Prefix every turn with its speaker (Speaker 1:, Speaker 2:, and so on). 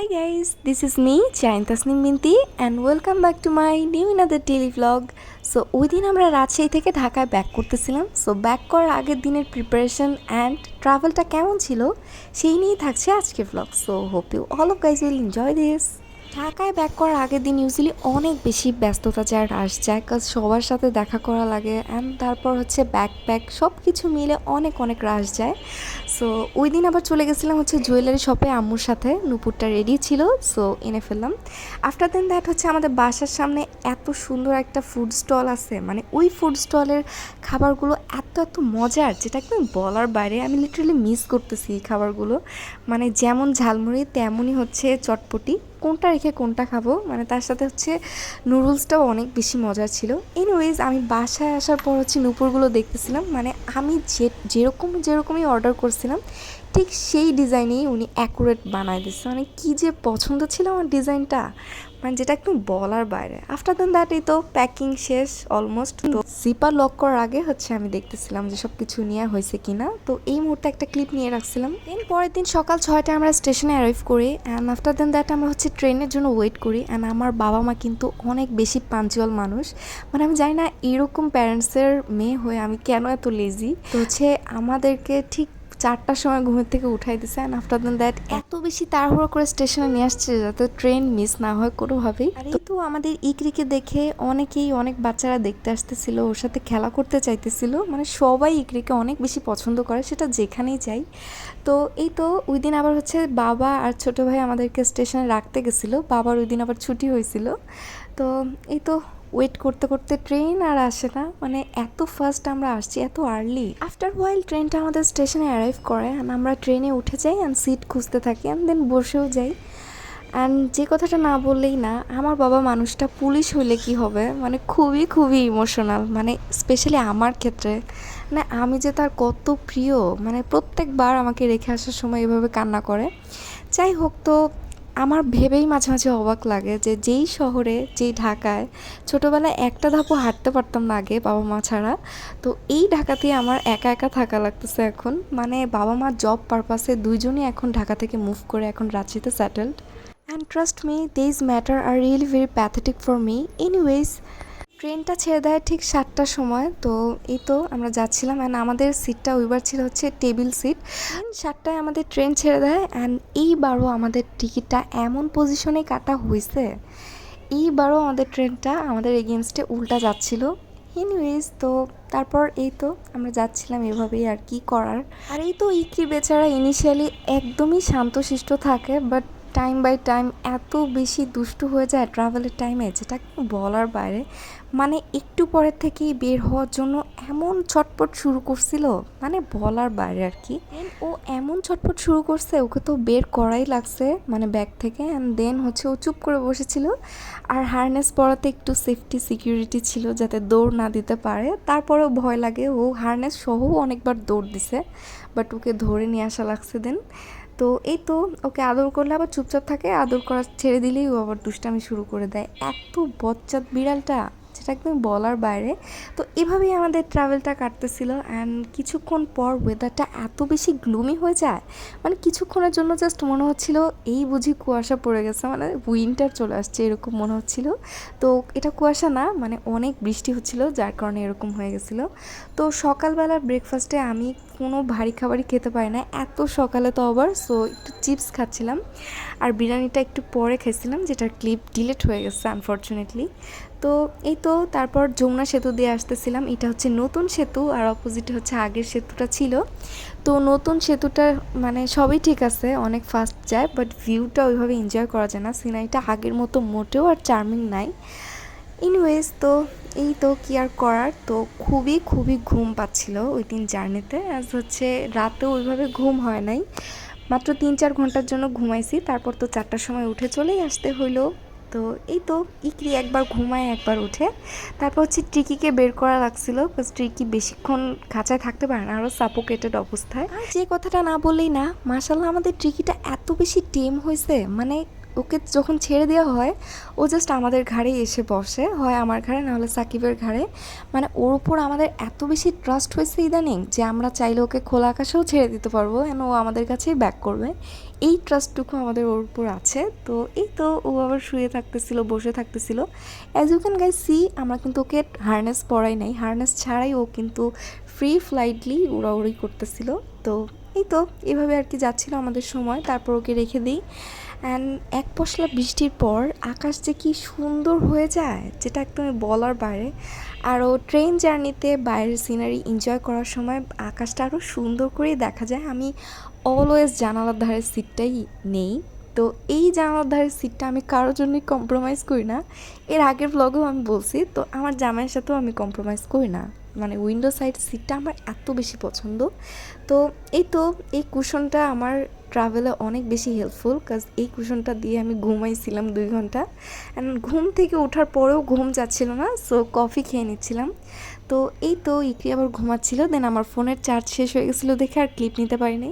Speaker 1: Hi guys, this is me, Chain Tasnim Binti and welcome back to my new another daily vlog. So ওই দিন আমরা রাজশাহী থেকে ঢাকায় back করতেছিলাম। So back করার আগের দিনের প্রিপারেশন অ্যান্ড ট্রাভেলটা কেমন ছিল সেই নিয়েই থাকছে আজকের vlog. So hope you all of guys will enjoy this. ঢাকায় ব্যাক করার আগের দিন ইউজুয়ালি অনেক বেশি ব্যস্ততা যায়, রাশ যায়, কাজ সবার সাথে দেখা করা লাগে অ্যান্ড তারপর হচ্ছে ব্যাকপ্যাক সব কিছু মিলে অনেক অনেক রাশ যায়। সো ওই দিন আবার চলে গেছিলাম হচ্ছে জুয়েলারি শপে আম্মুর সাথে, নুপুরটা রেডি ছিল সো এনে ফেললাম। আফটার দেন দ্যাট হচ্ছে আমাদের বাসার সামনে এত সুন্দর একটা ফুড স্টল আছে, মানে ওই ফুড স্টলের খাবারগুলো এত এত মজার যেটা একদম বলার বাইরে। আমি লিটারালি মিস করতেছি এই খাবারগুলো, মানে যেমন ঝালমুড়ি তেমনই হচ্ছে চটপটি, কোনটা রেখে কোনটা খাবো, মানে তার সাথে হচ্ছে নুডলসটাও অনেক বেশি মজার ছিল। এনিওয়েজ আমি বাসায় আসার পর হচ্ছে নুপুরগুলো দেখতেছিলাম, মানে আমি যেরকমই অর্ডার করছিলাম ঠিক সেই ডিজাইনেই উনি অ্যাকুরেট বানায় দিচ্ছে। মানে কী যে পছন্দ ছিল আমার ডিজাইনটা, মানে যেটা একদম বলার বাইরে। আফটার দেন দ্যাট এই তো প্যাকিং শেষ অলমোস্ট। তো জিপার লক করার আগে হচ্ছে আমি দেখতেছিলাম যে সব কিছু নেওয়া হয়েছে কিনা, তো এই মুহূর্তে একটা ক্লিপ নিয়ে রাখছিলাম। দেন পরের দিন সকাল 6টায় আমরা স্টেশনে অ্যারাইভ করি অ্যান্ড আফটার দেন দ্যাট আমরা হচ্ছে ট্রেনের জন্য ওয়েট করি। অ্যান্ড আমার বাবা মা কিন্তু অনেক বেশি পাঞ্চুয়াল মানুষ, মানে আমি জানি না এরকম প্যারেন্টসের মেয়ে হয়ে আমি কেন এত লেজি। তো হচ্ছে আমাদেরকে ঠিক 4টার সময় ঘুমের থেকে উঠাই দিছে অ্যান্ড আফটার দেন দ্যাট এত বেশি তাড়াহুড়ো করে স্টেশনে নিয়ে আসছে যাতে ট্রেন মিস না হয় কোনোভাবেই। আর এই তো আমাদের ইকরিকে দেখে অনেক বাচ্চারা দেখতে আসতেছিল, ওর সাথে খেলা করতে চাইতেছিল, মানে সবাই ইকরিকে অনেক বেশি পছন্দ করে সেটা যেখানেই যাই। তো এই তো ওই দিন আবার হচ্ছে বাবা আর ছোটো ভাই আমাদেরকে স্টেশনে রাখতে গেছিলো, বাবার ওই দিন আবার ছুটি হয়েছিল। তো এই তো ওয়েট করতে করতে ট্রেন আর আসে না, মানে এত ফার্স্ট আমরা আসছি এত আর্লি। আফটার হোয়াইল ট্রেনটা আমাদের স্টেশনে অ্যারাইভ করে অ্যান্ড আমরা ট্রেনে উঠে যাই অ্যান্ড সিট খুঁজতে থাকি অ্যান্ড দেন বসেও যাই। অ্যান্ড যে কথাটা না বললেই না, আমার বাবা মানুষটা পুলিশ হইলে কি হবে, মানে খুবই ইমোশনাল, মানে স্পেশালি আমার ক্ষেত্রে, মানে আমি যে তার কত প্রিয়, মানে প্রত্যেকবার আমাকে রেখে আসার সময় এভাবে কান্না করে। যাই হোক, তো আমার ভেবেই মাঝে মাঝে অবাক লাগে যে যেই শহরে যেই ঢাকায় ছোটোবেলায় একটা ধাপও হাঁটতে পারতাম না আগে বাবা মা ছাড়া, তো এই ঢাকাতেই আমার একা একা থাকা লাগতেছে এখন। মানে বাবা মা জব পারপাসে দুইজনই এখন ঢাকা থেকে মুভ করে এখন রাঁচিতে settled and trust me this matter are really very pathetic for me. Anyways ট্রেনটা ছেড়ে দেয় ঠিক 7টার সময়। তো এই তো আমরা যাচ্ছিলাম অ্যান্ড আমাদের সিটটা ওইবার ছিল হচ্ছে টেবিল সিট। 7টায় আমাদের ট্রেন ছেড়ে দেয় অ্যান্ড এইবারও আমাদের টিকিটটা এমন পজিশনে কাটা হয়েছে, এইবারও আমাদের ট্রেনটা আমাদের এগেনস্টে উল্টা যাচ্ছিল। এনিওয়েজ তো তারপর এই তো আমরা যাচ্ছিলাম এভাবেই, আর কি করার। আর এই তো ইকরি বেচারা ইনিশিয়ালি একদমই শান্তশিষ্ট থাকে, বাট টাইম বাই টাইম এত বেশি দুষ্টু হয়ে যায় ট্রাভেলের টাইমে যেটা বলার বাইরে। মানে একটু পরের থেকেই বের হওয়ার জন্য এমন ছটপট শুরু করছিল, মানে বলার বাইরে আর কি। দেন ও এমন ছটপট শুরু করছে, ওকে তো বের করাই লাগছে মানে ব্যাগ থেকে। অ্যান্ড দেন হচ্ছে ও চুপ করে বসেছিল, আর হারনেস পরাতে একটু সেফটি সিকিউরিটি ছিল যাতে দৌড় না দিতে পারে, তারপরেও ভয় লাগে। ও হারনেস সহ অনেকবার দৌড় দিছে, বাট ওকে ধরে নিয়ে আসা লাগছে। দেন তো এই তো ওকে আদর করলে আবার চুপচাপ থাকে, আদর করা ছেড়ে দিলেই ও আবার দুষ্টামি শুরু করে দেয়। এত বচ্চাত বিড়ালটা যেটা একদম বলার বাইরে। তো এভাবেই আমাদের ট্রাভেলটা কাটতেছিল অ্যান্ড কিছুক্ষণ পর ওয়েদারটা এত বেশি গ্লুমি হয়ে যায়, মানে কিছুক্ষণের জন্য জাস্ট মনে হচ্ছিল এই বুঝি কুয়াশা পড়ে গেছে, মানে উইন্টার চলে আসছে এরকম মনে হচ্ছিল। তো এটা কুয়াশা না, মানে অনেক বৃষ্টি হচ্ছিল যার কারণে এরকম হয়ে গেছিলো। তো সকালবেলার ব্রেকফাস্টে আমি কোনো ভারী খাবারই খেতে পারি না এত সকালে, তো আবার সো একটু চিপস খাচ্ছিলাম আর বিরিয়ানিটা একটু পরে খেয়েছিলাম, যেটার ক্লিপ ডিলিট হয়ে গেছে আনফর্চুনেটলি। তো এই তো তারপর যমুনা সেতু দিয়ে আসতেছিলাম, এটা হচ্ছে নতুন সেতু আর অপোজিটে হচ্ছে আগের সেতুটা ছিল। তো নতুন সেতুটা মানে সবই ঠিক আছে, অনেক ফাস্ট যায়, বাট ভিউটা ওইভাবে এনজয় করা যায় না, সিনারিটা আগের মতো মোটেও আর চার্মিং নাই। এনিওয়েজ তো এই তো কি আর করার। তো খুবই ঘুম পাচ্ছিল ওই দিন জার্নিতে, অ্যাজ হচ্ছে রাতেও ওইভাবে ঘুম হয় নাই, মাত্র 3-4 ঘন্টার জন্য ঘুমাইছি, তারপর তো 4টার সময় উঠে চলেই আসতে হইলো। তো এই তো ইকরি একবার ঘুমায় একবার উঠে। তারপর হচ্ছে ট্রিকিকে বের করা লাগছিল, বিকজ ট্রিকি বেশিক্ষণ খাঁচায় থাকতে পারে না, আরও সাফোকেটেড অবস্থায়। আর যে কথাটা না বললেই না, মাশাআল্লাহ আমাদের ট্রিকিটা এত বেশি টেম হয়েছে, মানে ওকে যখন ছেড়ে দেওয়া হয় ও জাস্ট আমাদের ঘাড়ে এসে বসে, হয় আমার ঘাড়ে নাহলে সাকিবের ঘাড়ে। মানে ওর উপর আমাদের এত বেশি ট্রাস্ট হয়েছে ইদানিং যে আমরা চাইলে ওকে খোলা আকাশেও ছেড়ে দিতে পারবো, এন ও আমাদের কাছেই ব্যাক করবে। এই ট্রাস্টটুকু আমাদের ওর উপর আছে। তো এই তো ও আবার শুয়ে থাকতেছিল, বসে থাকতেছিল। As you can guys see, আমরা কিন্তু ওকে হারনেস পরাই নাই, হারনেস ছাড়াই ও কিন্তু ফ্রি ফ্লাইটলি উড়াউড়ি করতেছিল। তো এই তো এভাবে আর কি যাচ্ছিল আমাদের সময়। তারপর ওকে রেখে দিই। অ্যান্ড এক পশলা বৃষ্টির পর আকাশ যে কি সুন্দর হয়ে যায় যেটা একদমই বলার বাইরে। আরও ট্রেন জার্নিতে বাইরের সিনারি এনজয় করার সময় আকাশটা আরও সুন্দর করেই দেখা যায়। আমি অলওয়েজ জানালার ধারের সিটটাই নেই। তো এই জানালার ধারের সিটটা আমি কারোর জন্যই কম্প্রোমাইজ করি না। এর আগের ব্লগেও আমি বলছি, তো আমার জামাইয়ের সাথেও আমি কম্প্রোমাইজ করি না। মানে উইন্ডো সাইড সিটটা আমার এত বেশি পছন্দ। তো এই তো এই কুশনটা আমার ট্রাভেলে অনেক বেশি হেল্পফুল, কাজ এই কুশনটা দিয়ে আমি ঘুমাইছিলাম 2 ঘন্টা। অ্যান্ড ঘুম থেকে ওঠার পরেও ঘুম যাচ্ছিল না, সো কফি খেয়ে নিচ্ছিলাম। তো এই তো ইকরি আবার ঘুমাচ্ছিল, দেন আমার ফোনের চার্জ শেষ হয়ে গেছিলো দেখে আর ক্লিপ নিতে পারিনি।